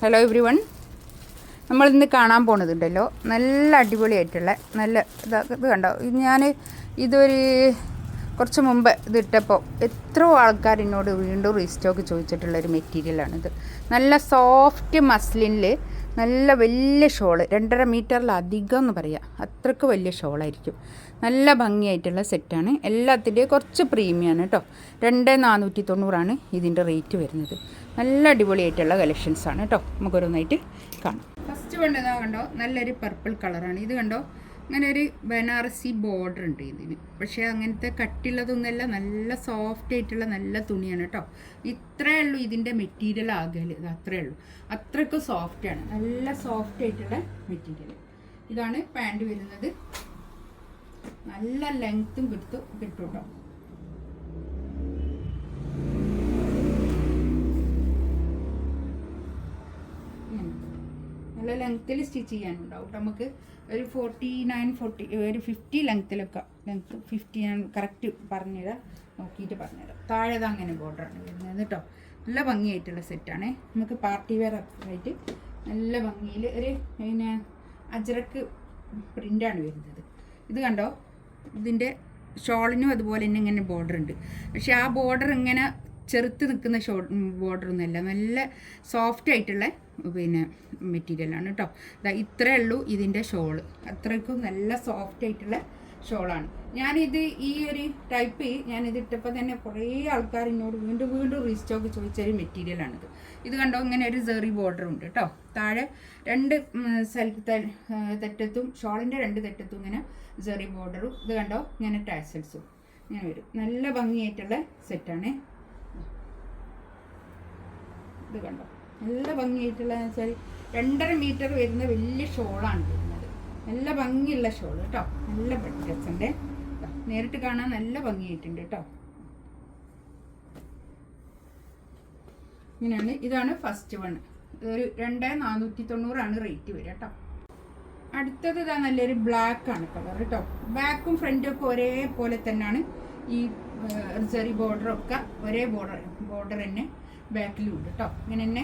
Hello every one, നമ്മളിന്ന് കാണാൻ പോണതുണ്ടല്ലോ നല്ല അടിപൊളിയായിട്ടുള്ള നല്ല ഇത് കണ്ടോ. ഇതൊരു കുറച്ച് മുമ്പ് ഇതിട്ടപ്പോൾ എത്രയോ ആൾക്കാർ എന്നോട് വീണ്ടും റീസ്റ്റോക്ക് ചോദിച്ചിട്ടുള്ളൊരു മെറ്റീരിയലാണിത്. നല്ല സോഫ്റ്റ് മസ്ലിനിൽ നല്ല വലിയ ഷോള്, 2.5 മീറ്ററിലധികം എന്ന് പറയാം, അത്രയ്ക്ക് വലിയ ഷോളായിരിക്കും. നല്ല ഭംഗിയായിട്ടുള്ള സെറ്റാണ്. എല്ലാത്തിൻ്റെയും കുറച്ച് പ്രീമിയമാണ് കേട്ടോ. 2,490 ഇതിൻ്റെ റേറ്റ് വരുന്നത്. നല്ല അടിപൊളിയായിട്ടുള്ള കളക്ഷൻസാണ് കേട്ടോ. നമുക്കൊരോന്നായിട്ട് കാണാം. ഫസ്റ്റ് വേണ്ടതാ കണ്ടോ, നല്ലൊരു പർപ്പിൾ കളറാണ്. ഇത് കണ്ടോ, അങ്ങനെ ഒരു ബനാറസി ബോർഡർ ഉണ്ട് ഇതിന്. പക്ഷേ അങ്ങനത്തെ കട്ടിയുള്ളതൊന്നുമല്ല, നല്ല സോഫ്റ്റ് ആയിട്ടുള്ള നല്ല തുണിയാണ് കേട്ടോ. ഇത്രയേ ഉള്ളൂ ഇതിൻ്റെ മെറ്റീരിയൽ ആകല്, ഇത് അത്രയേ ഉള്ളൂ. അത്രയ്ക്ക് സോഫ്റ്റാണ്, നല്ല സോഫ്റ്റ് ആയിട്ടുള്ള മെറ്റീരിയൽ. ഇതാണ് പാൻറ് വരുന്നത്. നല്ല ലെങ്ത്തും കിട്ടും കേട്ടോ. നല്ല ലെങ്ത്തിൽ സ്റ്റിച്ച് ചെയ്യാനുണ്ടാവും നമുക്ക്. ഒരു 50 ലെങ്ത്തിലൊക്കെ, ലെങ്ത്ത് 50 ഞാൻ കറക്റ്റ് പറഞ്ഞുതരാം, നോക്കിയിട്ട് പറഞ്ഞുതരാം. താഴെ അങ്ങനെ ബോർഡറാണ് വരുന്നത് കേട്ടോ. നല്ല ഭംഗിയായിട്ടുള്ള സെറ്റാണ്. നമുക്ക് പാർട്ടി വെയർ ആയിട്ട് നല്ല ഭംഗിയിൽ ഒരു പിന്നെ അജ്രക്ക് പ്രിൻ്റാണ് വരുന്നത്. ഇത് കണ്ടോ, ഇതിൻ്റെ ഷോളിനും അതുപോലെ തന്നെ ഇങ്ങനെ ബോർഡർ ഉണ്ട്. പക്ഷേ ആ ബോർഡർ ഇങ്ങനെ ചെറുത്ത് നിൽക്കുന്ന ബോർഡറൊന്നുമല്ല, നല്ല സോഫ്റ്റ് ആയിട്ടുള്ള പിന്നെ മെറ്റീരിയലാണ് കേട്ടോ. ഇത്രയേ ഉള്ളൂ ഇതിൻ്റെ ഷോള്, അത്രയ്ക്കും നല്ല സോഫ്റ്റ് ആയിട്ടുള്ള ഷോളാണ്. ഞാനിത് ഈ ഒരു ടൈപ്പ് ഞാനിത് ഇട്ടപ്പോൾ തന്നെ കുറേ ആൾക്കാർ എന്നോട് വീണ്ടും റീസ്റ്റോക്ക് ചോദിച്ചൊരു മെറ്റീരിയലാണിത്. ഇത് കണ്ടോ, ഇങ്ങനെ ഒരു സെറി ബോർഡർ ഉണ്ട് കേട്ടോ. താഴെ 2 തെറ്റത്തും ഷോളിൻ്റെ 2 തെറ്റത്തും ഇങ്ങനെ സെറി ബോർഡറും, ഇത് കണ്ടോ ഇങ്ങനെ ടാസൽസും ഇങ്ങനെ വരും. നല്ല ഭംഗിയായിട്ടുള്ള സെറ്റാണ്. ഇത് കണ്ടോ, നല്ല ഭംഗിയായിട്ടുള്ള വെച്ചാൽ 2.5 മീറ്റർ വരുന്ന വലിയ ഷോളാണ് വരുന്നത്. നല്ല ഭംഗിയുള്ള ഷോൾ കേട്ടോ. നല്ല ബഡ്ജറ്റിൻ്റെ നേരിട്ട് കാണാൻ നല്ല ഭംഗിയായിട്ടുണ്ട് കേട്ടോ. ഇങ്ങനെയാണ്. ഇതാണ് ഫസ്റ്റ് വൺ. ഒരു 2,490 റേറ്റ് വരിക കേട്ടോ. അടുത്തത് ഇതാ നല്ലൊരു ബ്ലാക്ക് ആണ് കളർ കേട്ടോ. ബാക്കും ഫ്രണ്ടും ഒക്കെ ഒരേപോലെ തന്നെയാണ്. ഈ സെറി ബോർഡറൊക്കെ ഒരേ ബോർഡർ തന്നെ ബാക്കിലും ഉണ്ട് കേട്ടോ. ഇങ്ങനെ തന്നെ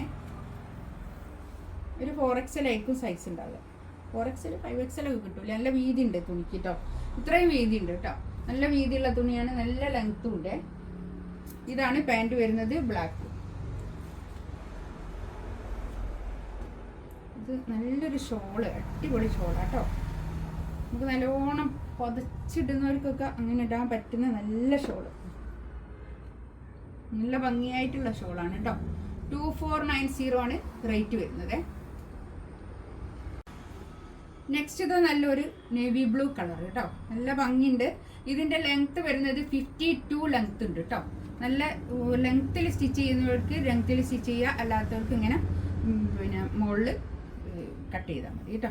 ഒരു 4XL ആയിരിക്കും സൈസ് ഉണ്ടാവുക. 4XL 5XL ഒക്കെ കിട്ടൂല. നല്ല വീതി ഉണ്ട് തുണിക്ക് കേട്ടോ. ഇത്രയും വീതി ഉണ്ട് കേട്ടോ. നല്ല വീതിയുള്ള തുണിയാണ്, നല്ല ലെങ്ത്തും ഉണ്ട്. ഇതാണ് പാൻറ് വരുന്നത്, ബ്ലാക്ക്. ഇത് നല്ലൊരു ഷോള്, അടിപൊളി ഷോളാട്ടോ. നമുക്ക് നല്ലോണം പൊതച്ചിടുന്നവർക്കൊക്കെ അങ്ങനെ ഇടാൻ പറ്റുന്ന നല്ല ഷോള്, നല്ല ഭംഗിയായിട്ടുള്ള ഷോളാണ് കേട്ടോ. 2490 ആണ് റേറ്റ് വരുന്നത്. നെക്സ്റ്റ് ഇത് നല്ലൊരു നേവി ബ്ലൂ കളർ കേട്ടോ. നല്ല ഭംഗിയുണ്ട്. ഇതിൻ്റെ ലെങ്ത്ത് വരുന്നത് 52 ലെങ്ത്ത് ഉണ്ട് കേട്ടോ. നല്ല ലെങ്ത്തിൽ സ്റ്റിച്ച് ചെയ്യുന്നവർക്ക് ലെങ്ത്തിൽ സ്റ്റിച്ച് ചെയ്യുക, അല്ലാത്തവർക്ക് ഇങ്ങനെ പിന്നെ മുകളിൽ കട്ട് ചെയ്താൽ മതി കേട്ടോ.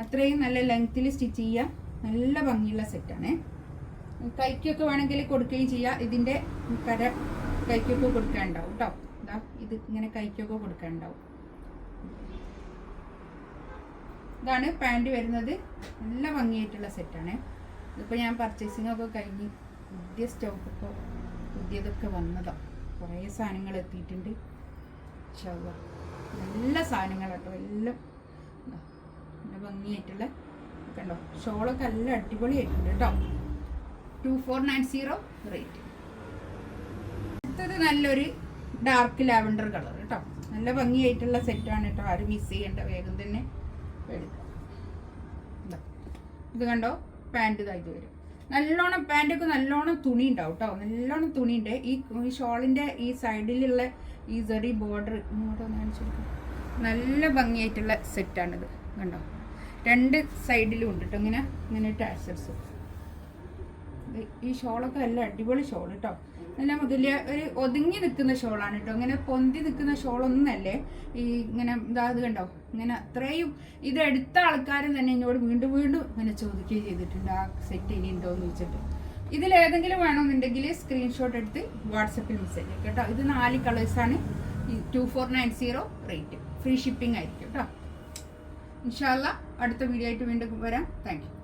അത്രയും നല്ല ലെങ്ത്തിൽ സ്റ്റിച്ച് ചെയ്യുക. നല്ല ഭംഗിയുള്ള സെറ്റാണ്. കൈക്കൊക്കെ വേണമെങ്കിൽ കൊടുക്കുകയും ചെയ്യുക. ഇതിൻ്റെ കര കൈക്കൊക്കെ കൊടുക്കാനുണ്ടാവും കേട്ടോ. ഇതാ ഇത് ഇങ്ങനെ കൈക്കൊക്കെ കൊടുക്കാനുണ്ടാവും. ഇതാണ് പാൻറ് വരുന്നത്. നല്ല ഭംഗിയായിട്ടുള്ള സെറ്റാണ്. ഇതിപ്പോൾ ഞാൻ പർച്ചേസിങ്ങൊക്കെ കഴിഞ്ഞ് പുതിയ സ്റ്റോക്കൊക്കെ പുതിയതൊക്കെ വന്നതാണ്. കുറേ സാധനങ്ങൾ എത്തിയിട്ടുണ്ട്. നല്ല സാധനങ്ങൾ കേട്ടോ. എല്ലാം നല്ല ഭംഗിയായിട്ടുള്ള കണ്ടോ. ഷോളൊക്കെ നല്ല അടിപൊളിയായിട്ടുണ്ട് കേട്ടോ. 2490 റേറ്റ്. അടുത്തത് നല്ലൊരു ഡാർക്ക് ലാവൻഡർ കളർ കേട്ടോ. നല്ല ഭംഗിയായിട്ടുള്ള സെറ്റാണ് കേട്ടോ. ആരും മിസ് ചെയ്യേണ്ട, വേഗം തന്നെ എടുക്കാം. ഇത് കണ്ടോ, പാൻറ് ഇതായിട്ട് വരും. നല്ലോണം പാൻറ്റൊക്കെ നല്ലോണം തുണി ഉണ്ടാവും കേട്ടോ. നല്ലോണം തുണിയുണ്ട്. ഈ ഷോളിൻ്റെ ഈ സൈഡിലുള്ള ഈ സെറി ബോർഡർ ഇങ്ങോട്ട് കാണിച്ചു കൊടുക്കാം. നല്ല ഭംഗിയായിട്ടുള്ള സെറ്റാണിത് കണ്ടോ. 2 സൈഡിലും ഉണ്ട് കേട്ടോ. ഇങ്ങനെ ടാസൽസ്. ഈ ഷോളൊക്കെ നല്ല അടിപൊളി ഷോൾ കേട്ടോ. നല്ല മുതലിയ ഒരു ഒതുങ്ങി നിൽക്കുന്ന ഷോളാണ് കേട്ടോ. ഇങ്ങനെ പൊന്തി നിൽക്കുന്ന ഷോളൊന്നല്ലേ. ഈ ഇങ്ങനെ ഇത് കണ്ടോ, ഇങ്ങനെ അത്രയും ഇതെടുത്ത ആൾക്കാരും തന്നെ എന്നോട് വീണ്ടും ഇങ്ങനെ ചോദിക്കുകയും ചെയ്തിട്ടുണ്ട്, ആ സെറ്റ് ഇനി ഉണ്ടോയെന്ന് ചോദിച്ചിട്ട്. ഇതിലേതെങ്കിലും വേണമെന്നുണ്ടെങ്കിൽ സ്ക്രീൻഷോട്ട് എടുത്ത് വാട്സപ്പിൽ മെസ്സേജ് ചെയ്യും കേട്ടോ. ഇത് 4 കളേഴ്സാണ്. 2490 റേറ്റ്. ഫ്രീ ഷിപ്പിംഗ് ആയിരിക്കും കേട്ടോ. ഇൻഷാ അല്ലാ അടുത്ത വീഡിയോ ആയിട്ട് വീണ്ടും വരാം. Thank you.